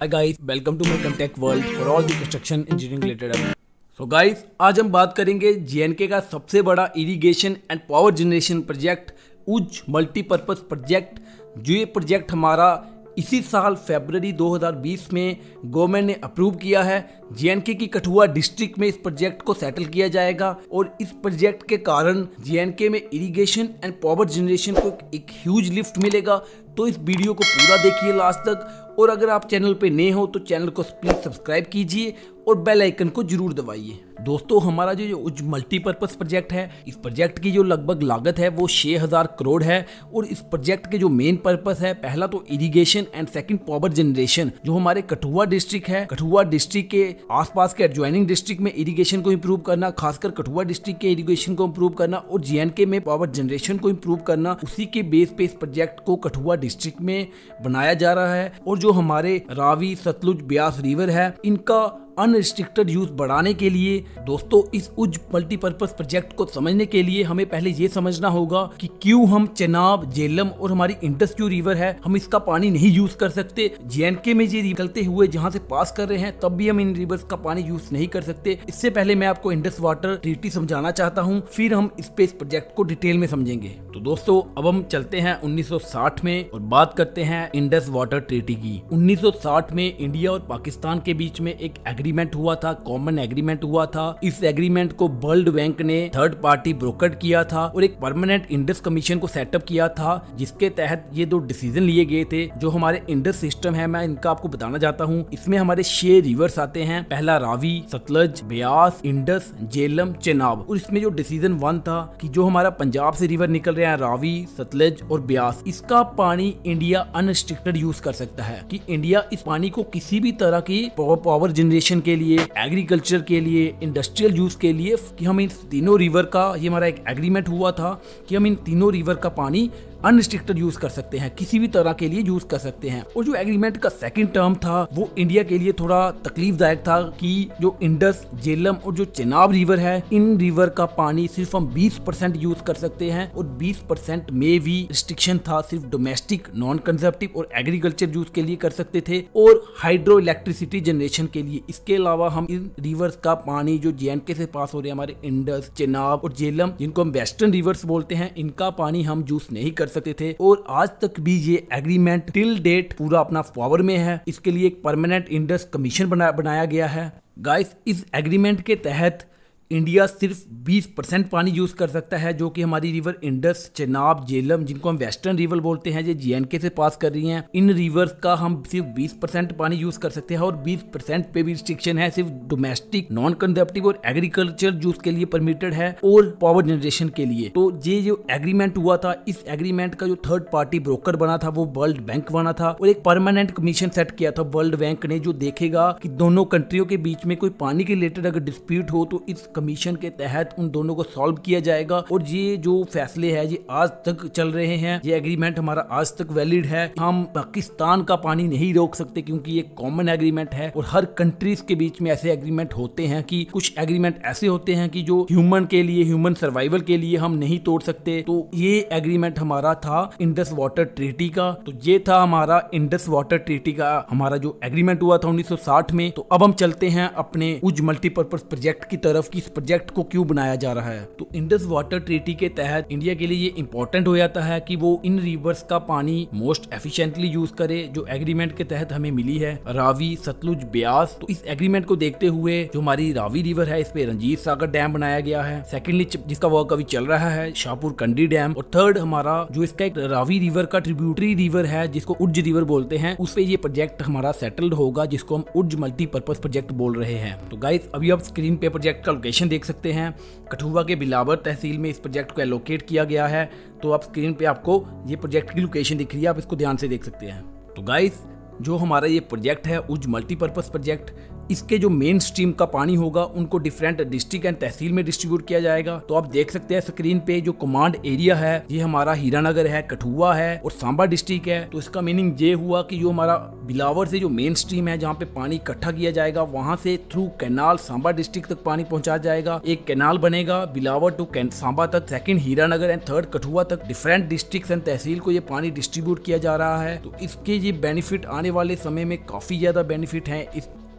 Hi guys, welcome to my Contact World for all the construction engineering related updates. So guys, आज हम बात करेंगे JNK का सबसे बड़ा irrigation and power generation project उज मल्टीपर्पज प्रोजेक्ट। जो ये प्रोजेक्ट हमारा इसी साल फरवरी 2020 में गवर्नमेंट ने अप्रूव किया है। जेएनके की कठुआ डिस्ट्रिक्ट में इस प्रोजेक्ट को सेटल किया जाएगा और इस प्रोजेक्ट के कारण जेएनके में इरिगेशन एंड पावर जनरेशन को एक ह्यूज लिफ्ट मिलेगा। तो इस वीडियो को पूरा देखिए लास्ट तक, और अगर आप चैनल पे नए हो तो चैनल को प्लीज सब्सक्राइब कीजिए और बेल आइकन को जरूर दबाइए। दोस्तों, हमारा जो मल्टीपर्पज प्रोजेक्ट है, इस प्रोजेक्ट की जो लगभग लागत है वो 6000 करोड़ है। और इस प्रोजेक्ट के जो मेन पर्पस है, पहला तो irrigation and second power generation. जो हमारे कठुआ डिस्ट्रिक्ट है, कठुआ डिस्ट्रिक्ट के आसपास के एडजॉइनिंग डिस्ट्रिक्ट में इरिगेशन को इम्प्रूव करना, खासकर कठुआ डिस्ट्रिक्ट के इरिगेशन को इम्प्रूव करना और जेएनके में पावर जनरेशन को इम्प्रूव करना, उसी के बेस पे इस प्रोजेक्ट को कठुआ डिस्ट्रिक्ट में बनाया जा रहा है। और जो हमारे रावी, सतलुज, ब्यास रिवर है, इनका अनरिस्ट्रिक्टेड यूज बढ़ाने के लिए दोस्तों इस उज मल्टीपर्पज प्रोजेक्ट को समझने के लिए हमें पहले ये समझना होगा कि क्यों हम चेनाब, झेलम और हमारी इंडस जो रिवर है, हम इसका पानी नहीं यूज कर सकते। जेएनके में ये निकलते हुए जहां से पास कर रहे हैं तब भी हम इन रिवर्स का पानी यूज नहीं कर सकते। इससे पहले मैं आपको इंडस वाटर ट्रीटी समझाना चाहता हूँ, फिर हम इस प्रोजेक्ट को डिटेल में समझेंगे। तो दोस्तों, अब हम चलते हैं 1960 में और बात करते हैं इंडस वाटर ट्रीटी की। 1960 में इंडिया और पाकिस्तान के बीच में एक एग्रीमेंट हुआ था, कॉमन एग्रीमेंट हुआ था। इस एग्रीमेंट को वर्ल्ड बैंक ने थर्ड पार्टी ब्रोकर किया था और एक परमानेंट इंडस कमीशन को सेटअप किया था, जिसके तहत ये दो डिसीजन लिए गए थे। जो हमारे इंडस सिस्टम है, मैं इनका आपको बताना चाहता हूँ। इसमें हमारे 6 रिवर्स आते हैं, पहला रावी, सतलज, ब्यास, इंडस, झेलम, चेनाब। और इसमें जो डिसीजन 1 था कि जो हमारा पंजाब से रिवर निकल रहे हैं, रावी, सतलज और ब्यास, इसका पानी इंडिया अनरिस्ट्रिक्टेड यूज कर सकता है। कि इंडिया इस पानी को किसी भी तरह की पावर जनरेशन के लिए, एग्रीकल्चर के लिए, इंडस्ट्रियल यूज के लिए, कि हम इन तीनों रिवर का, ये हमारा एक एग्रीमेंट हुआ था कि हम इन तीनों रिवर का पानी अनरिस्ट्रिक्टेड यूज कर सकते हैं, किसी भी तरह के लिए यूज कर सकते हैं। और जो एग्रीमेंट का सेकंड टर्म था वो इंडिया के लिए थोड़ा तकलीफदायक था कि जो इंडस, झेलम और जो चेनाब रिवर है, इन रिवर का पानी सिर्फ हम 20% यूज कर सकते हैं। और 20% में भी रिस्ट्रिक्शन था, सिर्फ डोमेस्टिक, नॉन कंजर्वेटिव और एग्रीकल्चर यूज के लिए कर सकते थे और हाइड्रो इलेक्ट्रिसिटी जनरेशन के लिए। इसके अलावा हम इन रिवर्स का पानी जो जेएनके से पास हो रहे हैं, हमारे इंडस, चेनाब और झेलम, जिनको हम वेस्टर्न रिवर्स बोलते हैं, इनका पानी हम यूज नहीं कर सकते थे। और आज तक भी ये एग्रीमेंट टिल डेट पूरा अपना पावर में है। इसके लिए एक परमानेंट इंडस कमीशन बनाया गया है। गाइस, इस एग्रीमेंट के तहत इंडिया सिर्फ 20% पानी यूज कर सकता है, जो कि हमारी रिवर इंडस, चेनाब, झेलम, जिनको हम वेस्टर्न रिवर बोलते हैं, जो जेएनके से पास कर रही हैं, इन रिवर्स का हम सिर्फ 20% पानी यूज कर सकते हैं। और 20% पे भी रिस्ट्रिक्शन है, सिर्फ डोमेस्टिक, नॉन कंजर्वेटिव और एग्रीकल्चर यूज के लिए परमिटेड है और पावर जनरेशन के लिए। तो ये जो एग्रीमेंट हुआ था, इस एग्रीमेंट का जो थर्ड पार्टी ब्रोकर बना था वो वर्ल्ड बैंक बना था और एक परमानेंट कमीशन सेट किया था वर्ल्ड बैंक ने, जो देखेगा कि दोनों कंट्रियों के बीच में कोई पानी के रिलेटेड अगर डिस्प्यूट हो तो इस कमीशन के तहत उन दोनों को सॉल्व किया जाएगा। और ये जो फैसले हैं ये आज तक चल रहे हैं। ये एग्रीमेंट हमारा आज तक वैलिड है। हम पाकिस्तान का पानी नहीं रोक सकते क्योंकि ये कॉमन एग्रीमेंट है। और हर कंट्रीज के बीच में ऐसे एग्रीमेंट होते हैं कि कुछ एग्रीमेंट ऐसे होते हैं कि जो ह्यूमन के लिए, ह्यूमन सर्वाइवल के लिए हम नहीं तोड़ सकते। तो ये एग्रीमेंट हमारा था इंडस वाटर ट्रीटी का। तो ये था हमारा इंडस वाटर ट्रीटी का हमारा जो एग्रीमेंट हुआ था 1960 में। तो अब हम चलते हैं अपने उज मल्टीपर्पज प्रोजेक्ट की तरफ कि इस प्रोजेक्ट को क्यों बनाया जा रहा है। तो इंडस वाटर ट्रीटी के तहत इंडिया के लिए ये इंपॉर्टेंट हो जाता है कि वो इन रिवर्स का पानी मोस्ट एफिशिएंटली यूज करे, जो एग्रीमेंट के तहत हमें मिली है, रावी, सतलुज, ब्यास। तो इस एग्रीमेंट को देखते हुए जो हमारी रावी रिवर है, इस पे रंजीत सागर डैम बनाया गया है। सेकेंडली जिसका वर्क अभी चल रहा है, शाहपुर कंडी डैम। और थर्ड हमारा जो इसका एक रावी रिवर का ट्रिब्यूटरी रिवर है, जिसको उज्ज रिवर बोलते हैं, उस पे ये प्रोजेक्ट हमारा सेटल्ड होगा, जिसको हम उज्ज मल्टीपर्पज प्रोजेक्ट बोल रहे हैं। तो गाइस, अभी आप स्क्रीन पे प्रोजेक्ट का लोकेशन देख सकते हैं। कठुआ के बिलावर तहसील में इस प्रोजेक्ट को एलोकेट किया गया है। तो आप स्क्रीन पे आपको ये प्रोजेक्ट की लोकेशन दिख रही है, आप इसको ध्यान से देख सकते हैं। तो गाइस, जो हमारा ये प्रोजेक्ट है उज मल्टीपर्पज प्रोजेक्ट, इसके जो मेन स्ट्रीम का पानी होगा उनको डिफरेंट डिस्ट्रिक्ट एंड तहसील में डिस्ट्रीब्यूट किया जाएगा। तो आप देख सकते हैं स्क्रीन पे जो कमांड एरिया है ये हमारा हीरानगर है, कठुआ है और सांबा डिस्ट्रिक्ट है। तो इसका मीनिंग ये हुआ कि जो हमारा बिलावर से जो मेन स्ट्रीम है जहाँ पे पानी इकट्ठा किया जाएगा वहां से थ्रू कैनाल सांबा डिस्ट्रिक्ट तक पानी पहुंचाया जाएगा। एक कैनाल बनेगा बिलावर टू सांबा तक, second Hiranagar and third Kathua तक। डिफरेंट डिस्ट्रिक्ट एंड तहसील को ये पानी डिस्ट्रीब्यूट किया जा रहा है। तो इसके ये बेनिफिट आने वाले समय में काफी ज्यादा बेनिफिट है।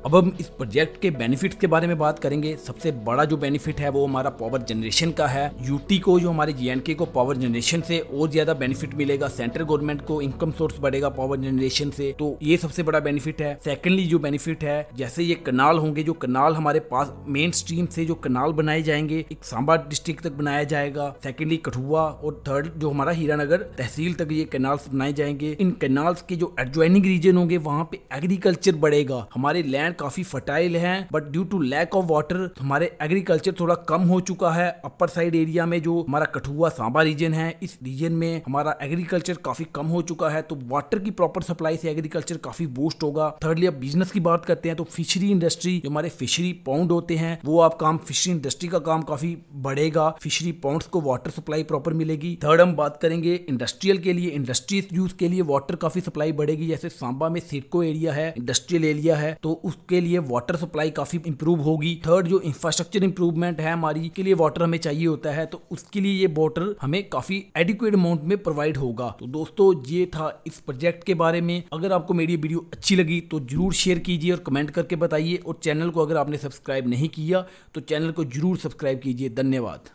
अब हम इस प्रोजेक्ट के बेनिफिट्स के बारे में बात करेंगे। सबसे बड़ा जो बेनिफिट है वो हमारा पावर जनरेशन का है। यूटी को, जो हमारे जीएनके को पावर जनरेशन से और ज्यादा बेनिफिट मिलेगा। सेंट्रल गवर्नमेंट को इनकम सोर्स बढ़ेगा पावर जनरेशन से, तो ये सबसे बड़ा बेनिफिट है। सेकेंडली जो बेनिफिट है, जैसे ये कनाल होंगे, जो कनाल हमारे पास मेन स्ट्रीम से जो कनाल बनाए जाएंगे एक सांबा डिस्ट्रिक्ट तक बनाया जाएगा, सेकेंडली कठुआ, और थर्ड जो हमारा हीरानगर तहसील तक ये कैनाल्स बनाए जाएंगे। इन कैनाल्स के जो एडजॉइनिंग रीजन होंगे वहां पे एग्रीकल्चर बढ़ेगा। हमारे लैंड काफी फर्टाइल हैं but due to lack of water हमारे एग्रीकल्चर थोड़ा कम हो चुका है। अपर साइड एरिया में जो हमारा कठुआ सांबा रीजन है, इस रीजन में हमारा एग्रीकल्चर काफी कम हो चुका है। तो वाटर की प्रॉपर सप्लाई से एग्रीकल्चर काफी बूस्ट होगा। थर्डली अब बिजनेस की बात करते हैं तो फिशरी इंडस्ट्री, जो हमारे फिशरी पॉन्ड होते हैं वो आप काम, फिशरी इंडस्ट्री का काम काफी बढ़ेगा। फिशरी पॉन्ड्स को वाटर सप्लाई प्रॉपर मिलेगी। थर्ड हम बात करेंगे इंडस्ट्रियल के लिए, इंडस्ट्रीज यूज के लिए वाटर काफी सप्लाई बढ़ेगी। जैसे सांबा में सिडको एरिया है, इंडस्ट्रियल एरिया है, तो उसके लिए वाटर सप्लाई काफी इंप्रूव होगी। थर्ड जो इंफ्रास्ट्रक्चर इंप्रूवमेंट है हमारी, के लिए वाटर हमें चाहिए होता है, तो उसके लिए ये वाटर हमें काफी एडिक्वेट अमाउंट में प्रोवाइड होगा। तो दोस्तों ये था इस प्रोजेक्ट के बारे में। अगर आपको मेरी वीडियो अच्छी लगी तो जरूर शेयर कीजिए और कमेंट करके बताइए, और चैनल को अगर आपने सब्सक्राइब नहीं किया तो चैनल को जरूर सब्सक्राइब कीजिए। धन्यवाद।